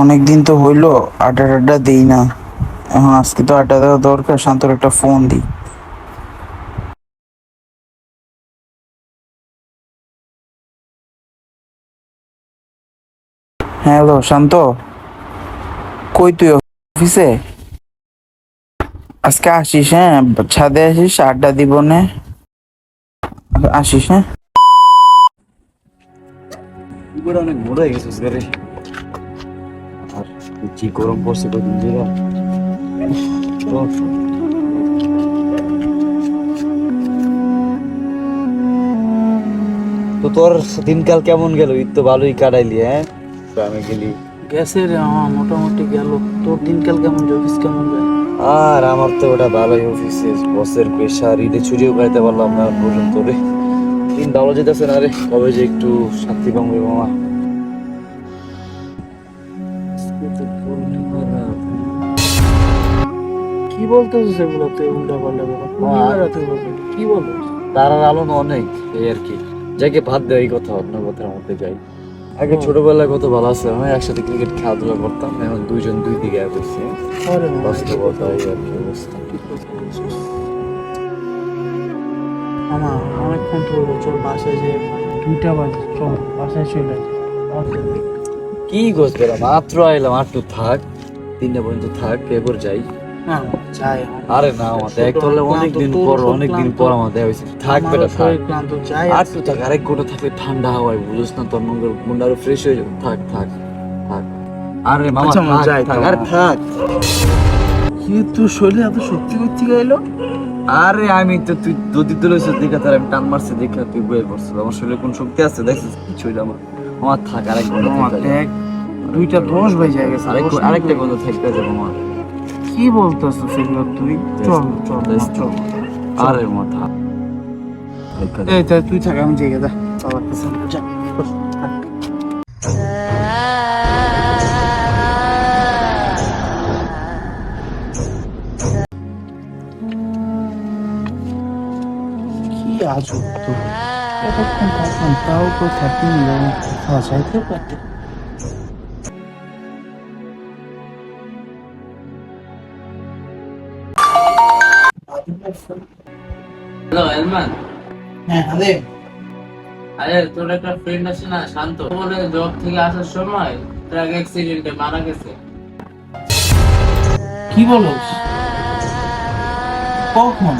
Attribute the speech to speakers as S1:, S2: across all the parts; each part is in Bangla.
S1: অনেকদিন তো হইলো আড্ডা টাড্ডা দিই না। এখন আজকে তো আড্ডা দেওয়া দরকার, শান্তর একটা ফোন দিই। হ্যাঁ, হ্যালো শান্ত, কই তুই? অফিসে? আজকে আসিস? হ্যাঁ, ছাদে আসিস, আড্ডা দিব না। আসিস? হ্যাঁ।
S2: পুকুরে অনেক বড় হয়ে গেছিস রে। আর কি গরম পড়ছে কদিন ধরে। তো তোর দিনকাল কেমন গেল? ঈদ তো ভালোই কাটাইলি, হ্যাঁ? গ্রামে গেলি।
S1: গেছে রে, আমার মোটামুটি গেল। তোর দিনকাল কেমন যায়? অফিস কেমন যায়?
S2: আর আমার তো ওটা ভালোই, অফিসে বসের প্রেশার, ঈদে ছুটিও পাইতে পারলাম না এখন পর্যন্ত রে। দিন ভালো যেতেছে না রে, কবে যে একটু শান্তি পাবো রে মামা।
S1: কি বলতেছিস সেগুলো? তুই উল্টা পাল্টা ব্যাপার কি বলিস?
S2: তারার আলো না অনেক, এই আর কি। যাকে ভাত দেয় এই কথা, অন্য কথার মধ্যে যাই। আগে ছোটবেলায় কত ভালো আছে, আমি একসাথে ক্রিকেট খেলাধুলা করতাম, এখন দুইজন দুই দিকে করছি। বাস্তবতা এই আর কি অবস্থা।
S1: আমার অনেকক্ষণ তো হলো, চল বাসায় যে 2টা বাজে, চল বাসায় চলে যাই।
S2: কি গোছ পেলাম, মাত্র আইলাম, আর একটু থাক, 3টা পর্যন্ত থাক, এরপর যাই।
S1: না যাই।
S2: আরে না, আমার দেখ তোলে অনেকদিন পর আমাদের হয়েছে। থাক বেটা থাক,
S1: ক্লান্ত, যাই
S2: আর একটু থাক, আরেক গোটা থাকলে ঠান্ডা হাওয়ায় বুঝছ না, তোর মুন্ডা আরো ফ্রেশ হয়ে যাবে। থাক থাক থাক। আরে মামা
S1: আচ্ছা,
S2: থাক,
S1: যাই
S2: থাক,
S1: তো।
S2: আরে থাক।
S1: কি তোর শরীরে এত শক্তি করতে গেলো?
S2: আরে আমি তো, তুই দুধি তুলেছিস দেখা, তার আমি টান মারছি দেখা তুই বয়ে পড়ছিস। আমার শরীরে কোন শক্তি আছে দেখছিস? কিছুই না আমার। আমার থাক, আরেক ঘন্টা থাকতে যাবে।
S1: দেখ, 2টা 10 বেজে গেছে।
S2: আরেকটা ঘন্টা থাকতে যাবো আমার।
S1: কি বলতেছ সেগুলো তুই? চল চল চল।
S2: আরে মাথা।
S1: এই তুই থাক, আমি জেগে দা বাবার কাছে যা। কি আজব তো, এতক্ষণ থাকলাম তাও তো থাকি খাওয়া চাইতে পারতে।
S3: হ্যালো এলমান।
S1: হ্যাঁ আরে,
S3: আরে তোর একটা ফ্রেন্ড আছে না শান্ত, বলে জব থেকে আসার সময় ট্রাক অ্যাক্সিডেন্টে মারা গেছে।
S1: কি বলস? কখন?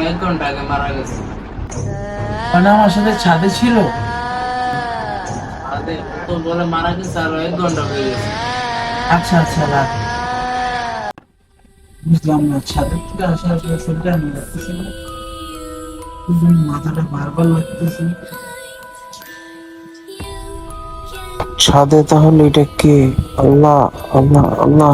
S3: 1 ঘন্টা আগে মারা গেছে।
S1: মানে আমার সাথে ছাদে ছিল?
S3: আরে ও তো বলে মারা গেছে আর 1 ঘন্টা হয়ে গেছে।
S1: আচ্ছা আচ্ছা, রাখ। বুঝলাম না, ছাদের থেকে আসা আসলে শরীরটা আমি লাগতেছে না, কিন্তু মাথাটা বারবার লাগতেছে। ছাদে তাহলে এটা কে? আল্লাহ আল্লাহ আল্লাহ।